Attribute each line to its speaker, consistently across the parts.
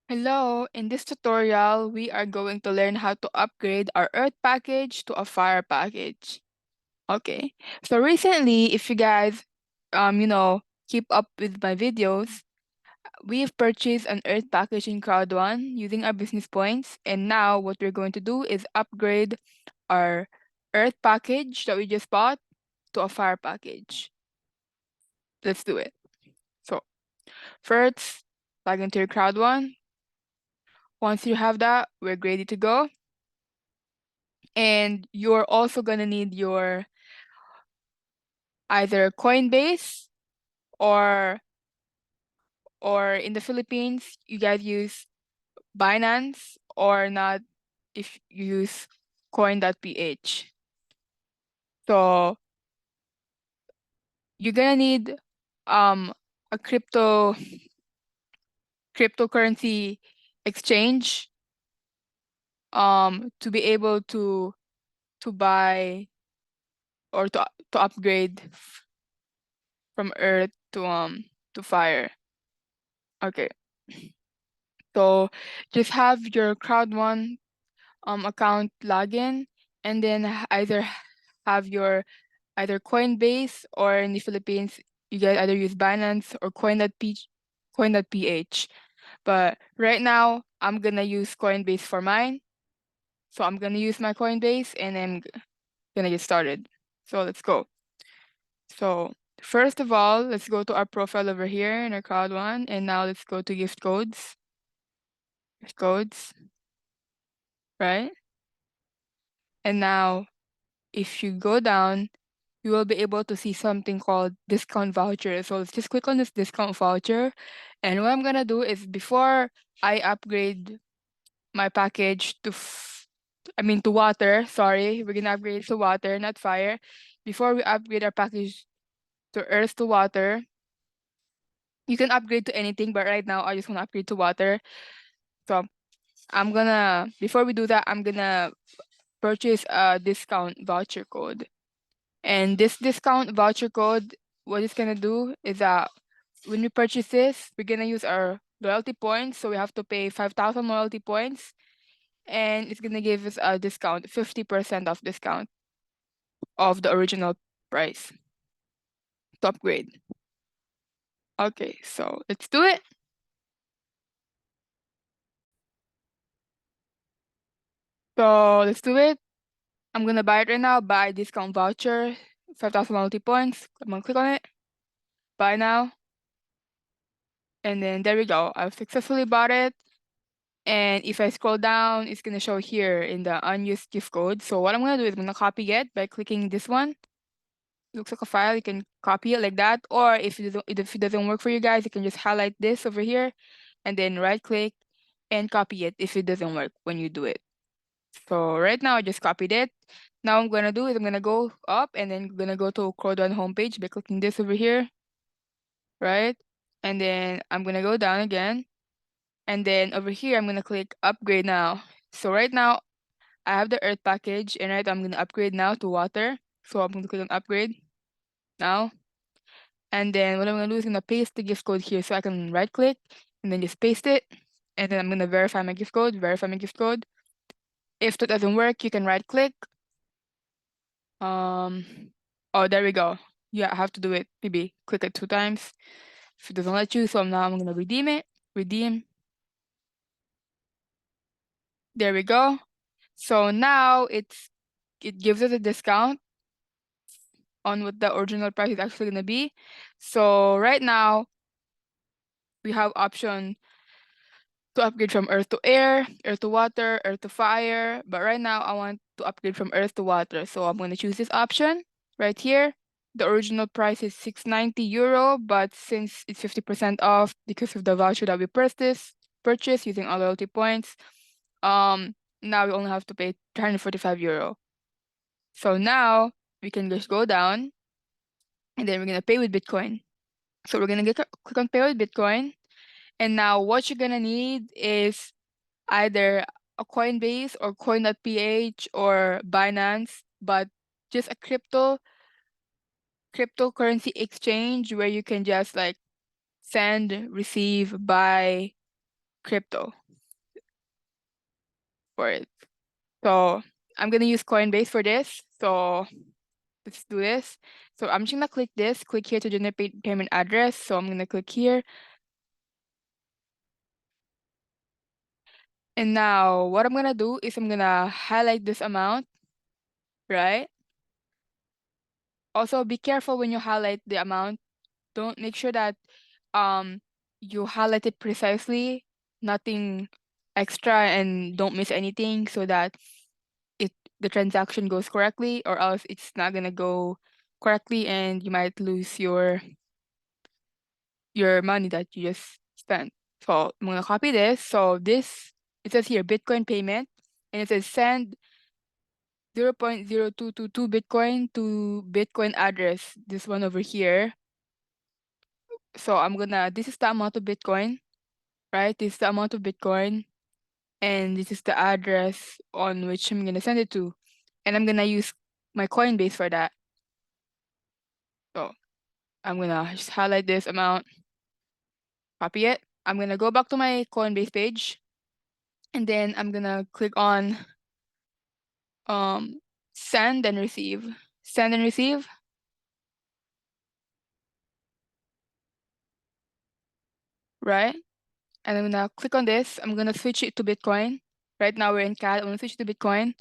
Speaker 1: Hello, in this tutorial, we are going to learn how to upgrade our Earth package to a Fire package. Okay, so recently, if you guys, keep up with my videos, we've purchased an Earth package in Crowd1 using our business points, and now what we're going to do is upgrade our Earth package that we just bought to a Fire package. Let's do it. So, first, log into your Crowd1. Once you have that, we're ready to go. And you're also gonna need your either Coinbase or in the Philippines, you guys use Binance or not if you use coin.ph. So you're gonna need a cryptocurrency exchange to be able to buy or to upgrade from Earth to Fire. Okay. So just have your Crowd1 account login, and then have your either Coinbase or in the Philippines, you guys either use Binance or coin.ph. But right now, I'm gonna use Coinbase for mine. So I'm gonna use my Coinbase and I'm gonna get started. So let's go. So first of all, let's go to our profile over here in our Crowd1, and now let's go to gift codes. Gift codes, right? And now if you go down, you will be able to see something called discount voucher. So let's just click on this discount voucher. And what I'm gonna do is before I upgrade my package to water, sorry, we're gonna upgrade to water, not fire. Before we upgrade our package to earth to water, you can upgrade to anything, but right now I just wanna upgrade to water. So before we do that, I'm gonna purchase a discount voucher code. And this discount voucher code, what it's gonna do is when we purchase this, we're gonna use our loyalty points. So we have to pay 5,000 loyalty points, and it's gonna give us a discount, 50% off discount of the original price to upgrade. Okay, so let's do it. So let's do it. I'm gonna buy it right now. Buy discount voucher, 5,000 loyalty points. I'm gonna click on it. Buy now. And then there we go. I've successfully bought it. And if I scroll down, it's gonna show here in the unused gift code. So what I'm gonna do is I'm gonna copy it by clicking this one. Looks like a file, you can copy it like that. Or if it doesn't work for you guys, you can just highlight this over here and then right click and copy it if it doesn't work when you do it. So right now I just copied it. Now I'm gonna do is I'm gonna go up and then gonna go to Crowd1 homepage by clicking this over here, right? And then I'm gonna go down again. And then over here, I'm gonna click upgrade now. So right now, I have the earth package, and I'm gonna upgrade now to water. So I'm gonna click on upgrade now. And then what I'm gonna do is gonna paste the gift code here. So I can right click and then just paste it. And then I'm gonna verify my gift code, If that doesn't work, you can right click. Oh, there we go. Yeah, I have to do it. Maybe click it 2 times. If it doesn't let you, so now I'm gonna redeem it. Redeem. There we go. So now it gives us a discount on what the original price is actually gonna be. So right now we have option to upgrade from earth to air, earth to water, earth to fire. But right now I want to upgrade from earth to water. So I'm gonna choose this option right here. The original price is €690, but since it's 50% off because of the voucher that we purchased using our loyalty points, now we only have to pay €345. So now we can just go down and then we're gonna pay with Bitcoin. So we're gonna click on pay with Bitcoin. And now what you're gonna need is either a Coinbase or coin.ph or Binance, but just a cryptocurrency exchange where you can just like send, receive, buy crypto for it. So I'm gonna use Coinbase for this. So let's do this. So I'm just gonna click this, click here to generate payment address. So I'm gonna click here. And now what I'm gonna do is I'm gonna highlight this amount, right? Also be careful when you highlight the amount. Don't make sure that you highlight it precisely, nothing extra, and don't miss anything so that the transaction goes correctly, or else it's not gonna go correctly and you might lose your money that you just spent. So I'm gonna copy this. So this, it says here Bitcoin payment, and it says send 0.0222 Bitcoin to Bitcoin address, this one over here. So this is the amount of Bitcoin, right? This is the amount of Bitcoin, and this is the address on which I'm gonna send it to. And I'm gonna use my Coinbase for that. So I'm gonna just highlight this amount, copy it. I'm gonna go back to my Coinbase page, and then I'm gonna click on send and receive. Send and receive. Right? And I'm gonna click on this. I'm gonna switch it to Bitcoin. Right now we're in CAD. I'm gonna switch to Bitcoin,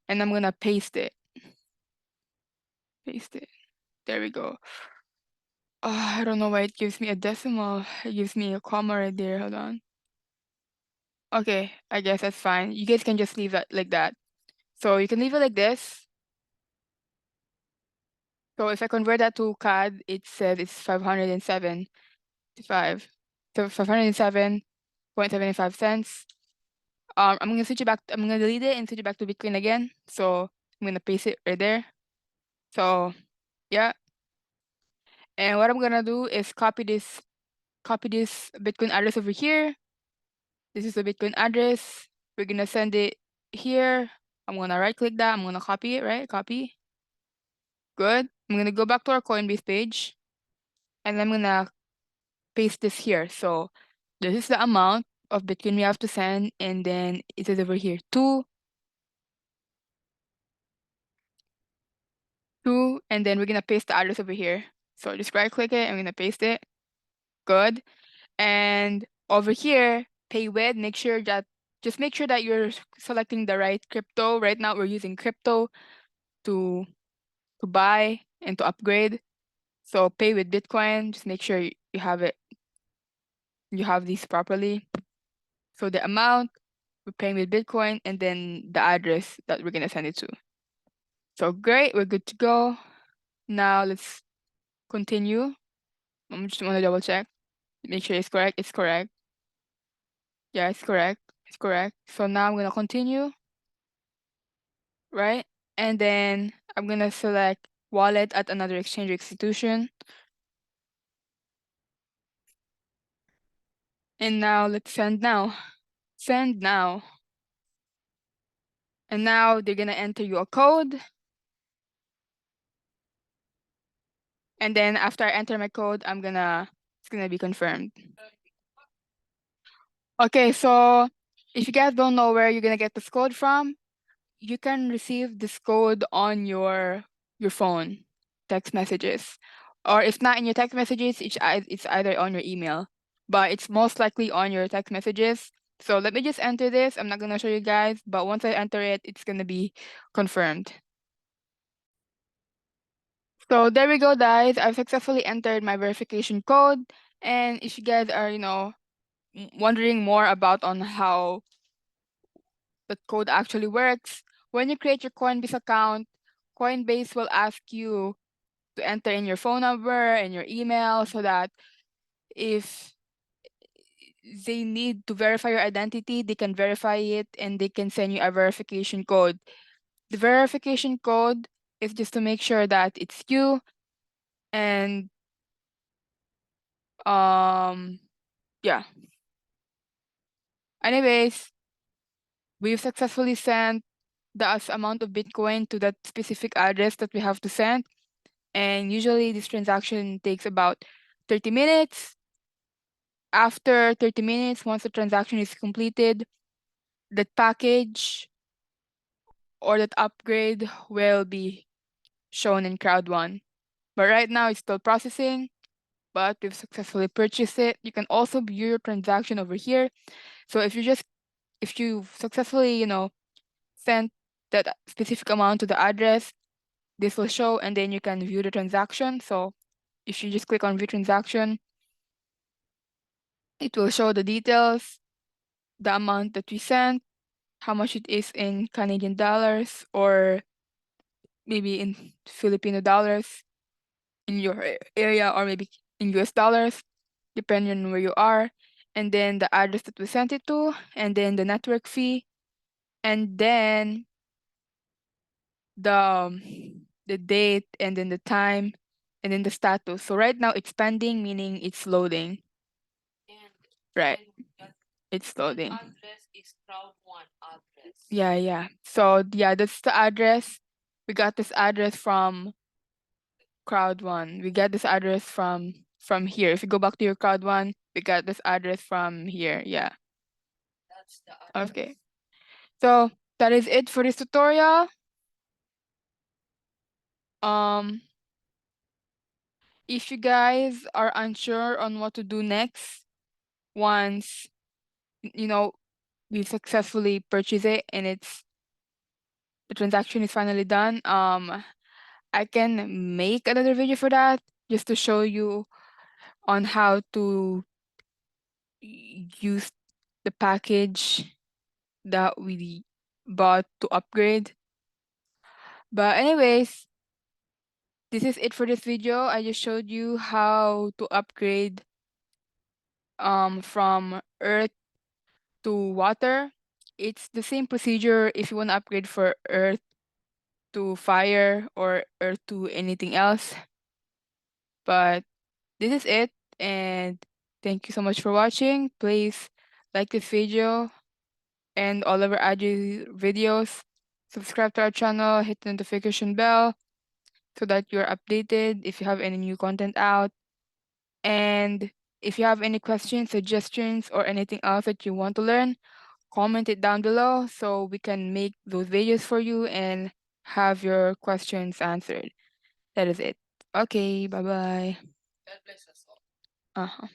Speaker 1: and I'm gonna paste it. Paste it. There we go. I don't know why it gives me a decimal. It gives me a comma right there. Hold on. Okay, I guess that's fine. You guys can just leave it like that. So you can leave it like this. So if I convert that to CAD, it says it's 507.5. So 507.75 cents. I'm gonna switch it back. I'm gonna delete it and switch it back to Bitcoin again. So I'm gonna paste it right there. So yeah. And what I'm gonna do is copy this Bitcoin address over here. This is the Bitcoin address. We're gonna send it here. I'm gonna right click that. I'm gonna copy it, right? Copy. Good. I'm gonna go back to our Coinbase page, and I'm gonna paste this here. So this is the amount of Bitcoin we have to send, and then it is over here 2, and then we're gonna paste the address over here. So just right click it, I'm gonna paste it. Good. And over here, pay with, just make sure that you're selecting the right crypto. Right now we're using crypto to buy and to upgrade. So pay with Bitcoin, just make sure you have these properly. So the amount, we're paying with Bitcoin, and then the address that we're gonna send it to. So great, we're good to go. Now let's continue. I'm just wanna double check, make sure it's correct. It's correct. Yeah, it's correct. It's correct. So now I'm gonna continue, right? And then I'm gonna select wallet at another exchange institution. And now let's send now. Send now. And now they're gonna enter you a code. And then after I enter my code, it's gonna be confirmed. Okay, so if you guys don't know where you're gonna get this code from, you can receive this code on your phone, text messages. Or if not in your text messages, it's either on your email, but it's most likely on your text messages. So let me just enter this. I'm not gonna show you guys, but once I enter it, it's gonna be confirmed. So there we go, guys. I've successfully entered my verification code. And if you guys are, wondering more about on how the code actually works, when you create your Coinbase account, Coinbase will ask you to enter in your phone number and your email so that if they need to verify your identity, they can verify it and they can send you a verification code. The verification code is just to make sure that it's you, and yeah. Anyways, we've successfully sent the amount of Bitcoin to that specific address that we have to send. And usually this transaction takes about 30 minutes. after 30 minutes, once the transaction is completed, that package or that upgrade will be shown in Crowd1. But right now it's still processing, but we've successfully purchased it. You can also view your transaction over here. So if you've successfully, sent that specific amount to the address, this will show, and then you can view the transaction. So if you just click on view transaction, it will show the details, the amount that we sent, how much it is in Canadian dollars, or maybe in Filipino dollars in your area, or maybe in US dollars, depending on where you are, and then the address that we sent it to, and then the network fee, and then the date, and then the time, and then the status. So right now it's pending, meaning it's loading. Right. It's loading.
Speaker 2: Address is Crowd1 address.
Speaker 1: Yeah. So yeah, that's the address. We got this address from Crowd1. We got this address from here. If you go back to your Crowd1, we got this address from here. Yeah.
Speaker 2: That's the address.
Speaker 1: Okay. So that is it for this tutorial. If you guys are unsure on what to do next, once we successfully purchase it and the transaction is finally done, I can make another video for that just to show you on how to use the package that we bought to upgrade. But anyways, this is it for this video. I just showed you how to upgrade from earth to water. It's the same procedure if you want to upgrade for earth to fire or earth to anything else. But this is it, and thank you so much for watching. Please like this video and all of our IG videos. Subscribe to our channel, hit the notification bell so that you're updated if you have any new content out. And if you have any questions, suggestions, or anything else that you want to learn, comment it down below so we can make those videos for you and have your questions answered. That is it. Okay, bye-bye.
Speaker 2: God bless us all.
Speaker 1: Uh-huh.